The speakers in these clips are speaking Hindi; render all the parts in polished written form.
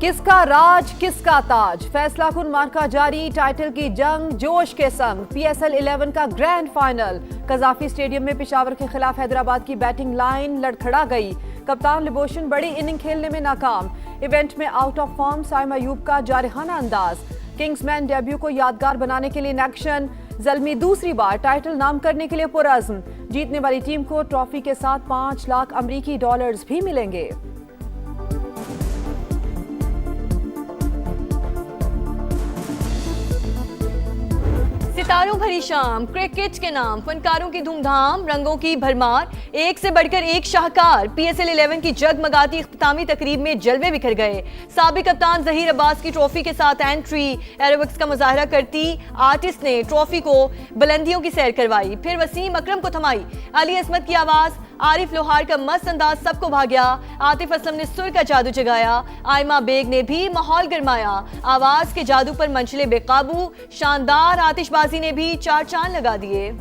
किसका राज किसका ताज, फैसला कुन मार्का जारी, टाइटल की जंग जोश के संग। PSL 11 का ग्रैंड फाइनल कजाफी स्टेडियम में पेशावर के खिलाफ हैदराबाद की बैटिंग लाइन लड़खड़ा गई। कप्तान लिबोशन बड़ी इनिंग खेलने में नाकाम। इवेंट में out of form Saim Ayub का जारहाना अंदाज। किंग्समैन डेब्यू को यादगार बनाने के लिए इन एक्शन। जल्मी दूसरी बार टाइटल नाम करने के लिए पुरअज़्म। जीतने वाली टीम को ट्रॉफी के साथ 5 लाख अमरीकी डॉलर्स भी मिलेंगे। सितारों भरी शाम, क्रिकेट के नाम, फनकारों की धूमधाम, रंगों की भरमार, एक से बढ़कर एक शाहकार। PSL 11 की जगमगाती इख्तितामी तकरीब में जलवे बिखर गए। साबिक कप्तान जहीर अब्बास की ट्रॉफी के साथ एंट्री, एरोबिक्स का मुजाहरा करती आर्टिस्ट ने ट्रॉफी को बुलंदियों की सैर करवाई, फिर वसीम अकरम को थमाई। अली असमत की आवाज, आरिफ लोहार का मस्त अंदाज सबको भा गया। आतिफ असलम ने सुर का जादू जगाया, आयमा बेग ने भी माहौल गरमाया। आवाज के जादू पर मंचले बेकाबू, शानदार आतिशबाजी ने भी 4 चांद लगा दिए।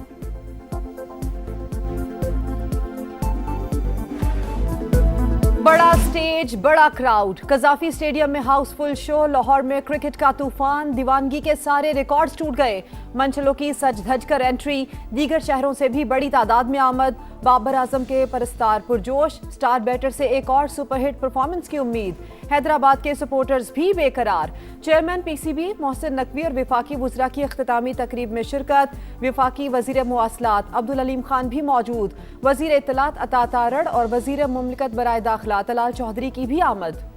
बड़ा स्टेज, बड़ा क्राउड, कजाफी स्टेडियम में हाउसफुल शो। लाहौर में क्रिकेट का तूफान, दीवानगी के सारे रिकॉर्ड्स टूट गए। मंचलों की सज धज कर एंट्री, दीगर शहरों से भी बड़ी तादाद में आमद। बाबर आजम के परस्तार पुरजोश, स्टार बैटर से एक और सुपरहिट परफॉर्मेंस की उम्मीद। हैदराबाद के सपोर्टर्स भी बेकरार। चेयरमैन PCB मोहसिन नकवी और विफाकी वज़रा की इख्तितामी तकरीब में शिरकत। विफाकी वज़ीर मुवासलात अब्दुल अलीम खान भी मौजूद। वज़ीर इत्तलात अता तारड़ और वज़ीर मुमलिकत बराए दाखिला तलाल चौधरी की भी आमद।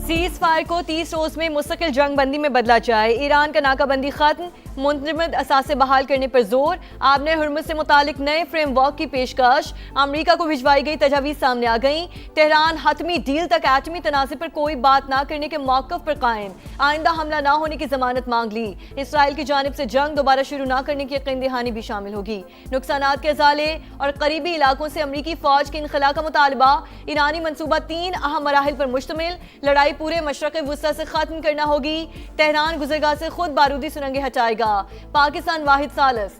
सीज फायर को 30 रोज में मुस्तकिल जंग बंदी में बदला जाए। ईरान का नाकाबंदी खत्म, मुंतजमद असासे बहाल करने पर जोर। आबने हुर्मुज़ से मुतालिक नए फ्रेमवर्क की पेशकश। अमरीका को भिजवाई गई तजावीज़ सामने आ गई। तेहरान हतमी डील तक एटमी तनाज़े पर कोई बात ना करने के मौक़िफ़ पर कायम। आइंदा हमला ना होने की जमानत मांग ली। इसराइल की जानिब से जंग दोबारा शुरू ना करने की यकीन दहानी भी शामिल होगी। नुकसानात के अजाले और करीबी इलाकों से अमरीकी फौज के इनखला का मुतालबा। ईरानी मनसूबा 3 अहम मराहिल पर मुश्तमिल। लड़ाई पूरे मशरक़ वुस्ता से खत्म करना होगी। तेहरान गुज़रगाह से खुद बारूदी सुरंगें हटाएगा। पाकिस्तान वाहिद सालस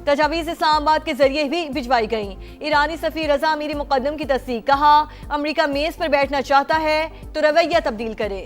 तजावीज़ इस्लामाबाद के जरिए भी भिजवाई गई। ईरानी सफ़ीर रजा अमीरी मुकद्दम की तस्दीक, कहा अमरीका मेज़ पर बैठना चाहता है तो रवैया तब्दील करे।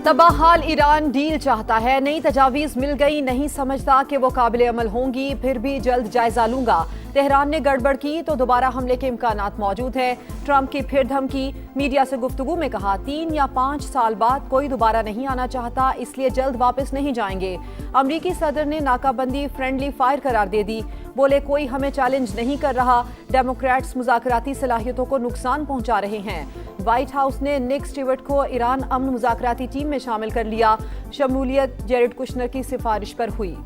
तबाहाल ईरान डील चाहता है, नई तजावीज़ मिल गई, नहीं समझता कि वो काबिल अमल होंगी, फिर भी जल्द जायजा लूंगा। तेहरान ने गड़बड़ की तो दोबारा हमले के इम्कानात मौजूद है। ट्रंप की फिर धमकी, मीडिया से गुफ्तगू में कहा 3 या 5 साल बाद कोई दोबारा नहीं आना चाहता, इसलिए जल्द वापस नहीं जाएंगे। अमरीकी सदर ने नाकाबंदी फ्रेंडली फायर करार दे दी, बोले कोई हमें चैलेंज नहीं कर रहा। डेमोक्रेट्स मुज़ाकराती सलाहियतों को नुकसान पहुंचा रहे हैं। व्हाइट हाउस ने निक स्टीवर्ट को ईरान अमन मुज़ाकराती टीम में शामिल कर लिया। शमूलियत जेरेड कुशनर की सिफारिश पर हुई।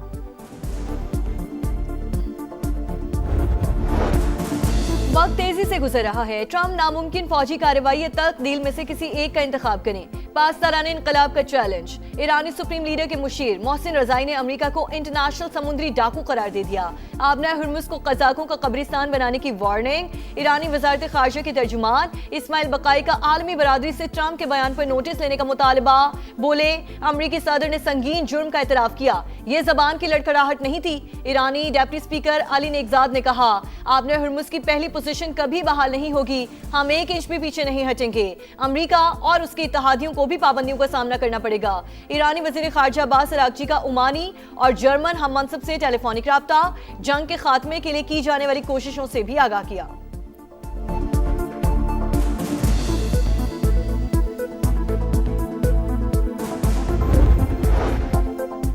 वक्त तेजी से गुजर रहा है। ट्रंप नामुमकिन फौजी कार्रवाई तक डील में से किसी एक का इंतखाब करें। पासदाराने इनकलाब का चैलेंज। ईरानी सुप्रीम लीडर के मुशीर मोहसिन रजाई ने अमेरिका को इंटरनेशनल समुद्री डाकू करार दे दिया। आबना हुर्मुज़ को कज़ाकों का कब्रिस्तान बनाने की वार्निंग। ईरानी वजारत खारजा के तर्जुमान इस्माइल बकाई का आलमी बरादरी से ट्रंप के बयान पर नोटिस लेने का मुतालबा। बोले अमरीकी सदर ने संगीन जुर्म का एतराफ किया, ये जबान की लड़खड़ाहट नहीं थी। ईरानी डेप्टी स्पीकर अली नेगजाद ने कहा आबना हुर्मुज़ की पहली पोजीशन कभी बहाल नहीं होगी, हम 1 इंच भी पीछे नहीं हटेंगे। अमरीका और उसके इत्तेहादियों को भी पाबंदियों का सामना करना पड़ेगा। ईरानी वज़ीर ख़ारजा अब्बास अराग़ची का ओमानी और जर्मन हम मनसब से टेलीफोनिक राब्ता, जंग के खात्मे के लिए की जाने वाली कोशिशों से भी आगाह किया।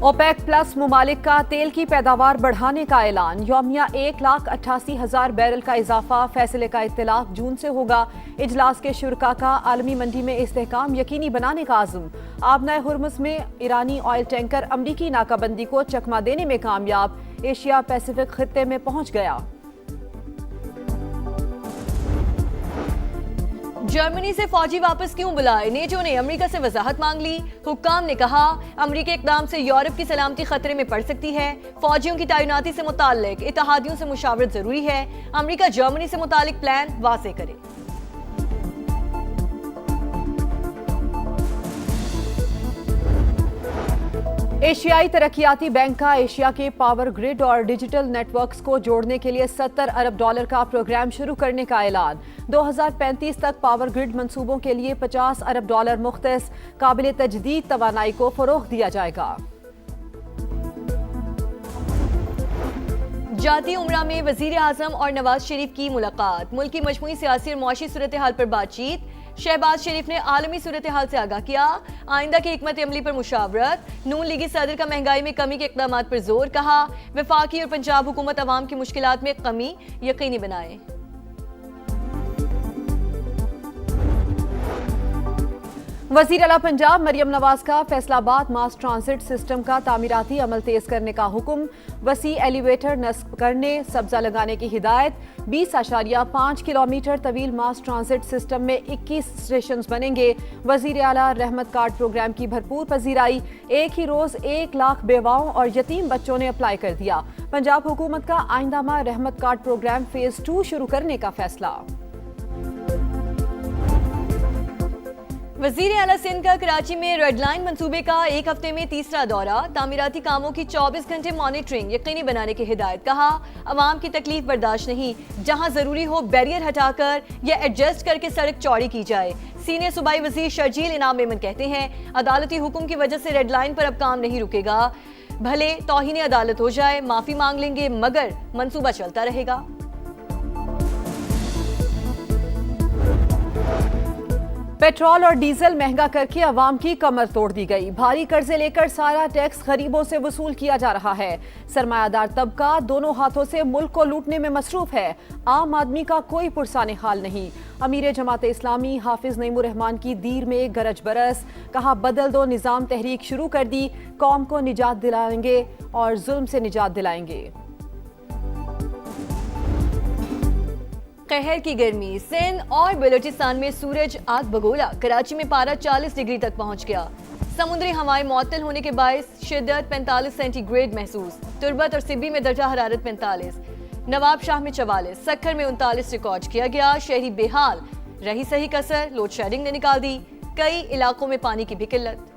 ओपेक प्लस मुमालिक का तेल की पैदावार बढ़ाने का ऐलान। यौमिया 1,88,000 बैरल का इजाफा। फैसले का इत्तलाक जून से होगा। इजलास के शुरका का आलमी मंडी में इस्तेहकाम यकीनी बनाने का आज़म। आबना हुर्मुज़ में ईरानी ऑयल टैंकर अमरीकी नाकाबंदी को चकमा देने में कामयाब। एशिया पैसिफिक खित्ते में पहुंच गया। जर्मनी से फौजी वापस क्यों बुलाए, नेटो ने अमेरिका से वजाहत मांग ली। हुक्काम ने कहा अमेरिकी इकदाम से यूरोप की सलामती खतरे में पड़ सकती है। फौजियों की तैनाती से मुताल्लिक इत्तेहादियों से मुशावरत जरूरी है। अमेरिका जर्मनी से मुताल्लिक प्लान वाज़ेह करे। एशियाई तरक्कियाती बैंक का एशिया के पावर ग्रिड और डिजिटल नेटवर्क्स को जोड़ने के लिए $70 अरब का प्रोग्राम शुरू करने का ऐलान। 2035 तक पावर ग्रिड मंसूबों के लिए $50 अरब मुख्तस काबिल तजदीद तवानाई को फरोग दिया जाएगा। जाती उमरा में वजीर आजम और नवाज शरीफ की मुलाकात, मुल्क की मजमूई सियासी और मुआशी सूरत हाल पर बातचीत। शहबाज शरीफ ने आलमी सूरत हाल से आगाह किया, आइंदा की हिकमत अमली पर मुशावरत। नून लीगी सदर का महंगाई में कमी के इक़दामात पर जोर, कहा वफाकी और पंजाब हुकूमत अवाम की मुश्किलात में कमी यकीनी बनाए। वज़ीर आला पंजाब मरियम नवाज का फैसलाबाद मास ट्रांसिट सिस्टम का तामीराती अमल तेज करने का हुक्म, वसी एलिवेटर नस्ब करने, सब्जा लगाने की हिदायत। 20.5 किलोमीटर तवील मास ट्रांसिट सिस्टम में 21 स्टेशन बनेंगे। वज़ीर आला रहमत कार्ड प्रोग्राम की भरपूर पजीराई, एक ही रोज 1 लाख बेवाओं और यतीम बच्चों ने अप्लाई कर दिया। पंजाब हुकूमत का आइंदा माह रहमत कार्ड प्रोग्राम फेज 2 शुरू करने का फैसला। वजीर आला सिंध का कराची में रेड लाइन मंसूबे का एक हफ्ते में तीसरा दौरा, तामीराती कामों की 24 घंटे मॉनिटरिंग यकीनी बनाने की हिदायत। कहा अवाम की तकलीफ बर्दाश्त नहीं, जहां जरूरी हो बैरियर हटाकर या एडजस्ट करके सड़क चौड़ी की जाए। सीनियर सूबाई वजीर शर्जील इनाम मेमन कहते हैं अदालती हुक्म की वजह से रेड लाइन पर अब काम नहीं रुकेगा, भले तौहीन अदालत हो जाए, माफी मांग लेंगे मगर मंसूबा चलता रहेगा। पेट्रोल और डीजल महंगा करके अवाम की कमर तोड़ दी गई। भारी कर्जे लेकर सारा टैक्स गरीबों से वसूल किया जा रहा है। सरमायादार तबका दोनों हाथों से मुल्क को लूटने में मसरूफ है। आम आदमी का कोई पुरसाने हाल नहीं। अमीर जमात इस्लामी हाफिज नईमुर रहमान की दीर में गरज बरस, कहा बदल दो निजाम तहरीक शुरू कर दी, कौम को निजात दिलाएंगे और जुल्म से निजात दिलाएंगे। कहर की गर्मी, सिंध और बलोचिस्तान में सूरज आग बगोला। कराची में पारा 40 डिग्री तक पहुंच गया। समुद्री हवाएं मुअत्तल होने के बायस शिद्दत 45 सेंटीग्रेड महसूस। तुर्बत और सिब्बी में दर्जा हरारत 45, नवाब शाह में 44, सक्खर में 39 रिकॉर्ड किया गया। शहरी बेहाल, रही सही कसर लोड शेडिंग ने निकाल दी। कई इलाकों में पानी की भी किल्लत।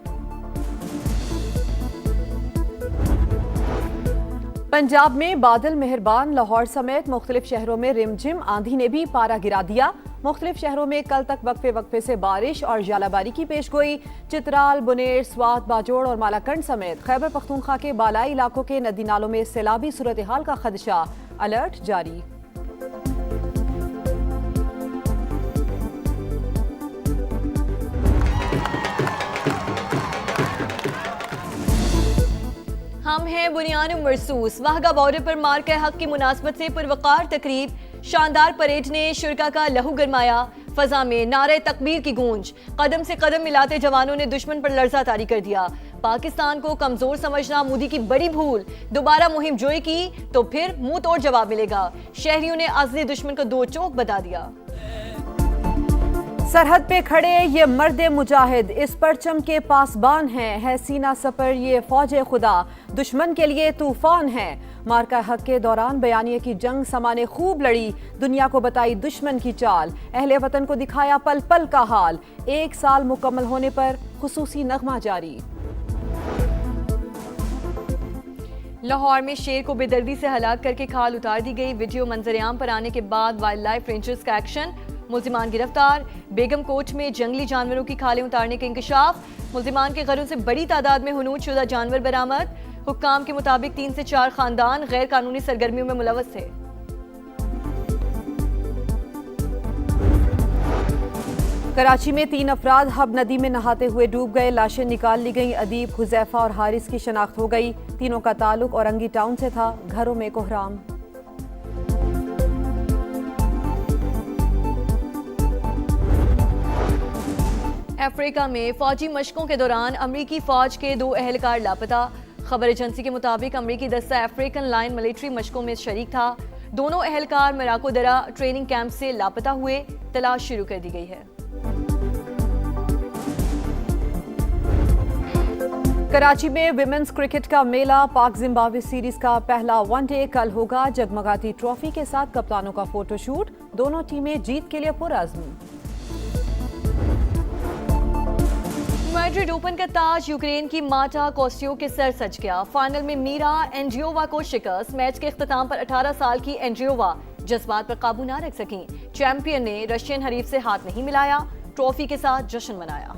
पंजाब में बादल मेहरबान, लाहौर समेत मुख्तलिफ शहरों में रिमझिम आंधी ने भी पारा गिरा दिया। मुख्तलिफ शहरों में कल तक वक्फे वक्फे से बारिश और जालाबारी की पेशगोई। चित्राल, बुनेर, स्वात, बाजोड़ और मालाकंड समेत खैबर पख्तूनख्वा के बालाई इलाकों के नदी नालों में सैलाबी सूरत हाल का खदशा, अलर्ट जारी। हम हैं बुनियान मरसूस। वाहगा बॉर्डर पर मार के हक की मुनासबत से पुरवकार तकरीब, शानदार परेड ने शुरका का लहू गरमाया। फजा में नारे तकबीर की गूंज, कदम से कदम मिलाते जवानों ने दुश्मन पर लर्जा तारी कर दिया। पाकिस्तान को कमजोर समझना मोदी की बड़ी भूल, दोबारा मुहिम जोई की तो फिर मुंह तोड़ जवाब मिलेगा। शहरियों ने असली दुश्मन को दो चौक बता दिया। सरहद पे खड़े ये मर्द मुजाहिद इस परचम के पासबान हैं, है सीना सपर ये फौज खुदा, दुश्मन के लिए तूफान है। मार्का हक के दौरान बयानिए की जंग समाने खूब लड़ी, दुनिया को बताई दुश्मन की चाल, अहले वतन को दिखाया पल पल का हाल। 1 साल मुकम्मल होने पर खुसूसी नगमा जारी। लाहौर में शेर को बेदर्दी से हलाक करके खाल उतार दी गई। वीडियो मंजरेआम पर आने के बाद वाइल्ड लाइफ रेंजर्स का एक्शन, मुल्जिमान गिरफ्तार। बेगम कोट में जंगली जानवरों की खालें उतारने के इंकशाफ, मुल्जिमान के घरों से बड़ी तादाद में हुनूद शुदा जानवर बरामद। हुक्काम के मुताबिक 3 से 4 खानदान गैर कानूनी सरगर्मियों में मुलव्वस थे। कराची में 3 अफराद हब नदी में नहाते हुए डूब गए, लाशें निकाल ली गईं। अदीब, हुजैफा और हारिस की शनाख्त हो गई। तीनों का ताल्लुक औरंगी टाउन से था। घरों में कोहराम। अफ्रीका में फौजी मशकों के दौरान अमरीकी फौज के 2 एहलकार लापता। खबर एजेंसी के मुताबिक अमरीकी दस्ता अफ्रीकन लाइन मिलिट्री मशकों में शरीक था। दोनों एहलकार मराको दरा ट्रेनिंग कैंप से लापता हुए, तलाश शुरू कर दी गई है। कराची में विमेंस क्रिकेट का मेला, पाक जिम्बाब्वे सीरीज का पहला वनडे कल होगा। जगमगाती ट्रॉफी के साथ कप्तानों का फोटोशूट, दोनों टीमें जीत के लिए पुरअज़्म। मैड्रिड ओपन का ताज यूक्रेन की मार्टा कोस्टियो के सर सज गया। फाइनल में मीरा एंड्रियोवा को शिकस्त। मैच के इख्तिताम पर 18 साल की एंड्रियोवा जज्बात पर काबू ना रख सकी। चैंपियन ने रशियन हरीफ से हाथ नहीं मिलाया, ट्रॉफी के साथ जश्न मनाया।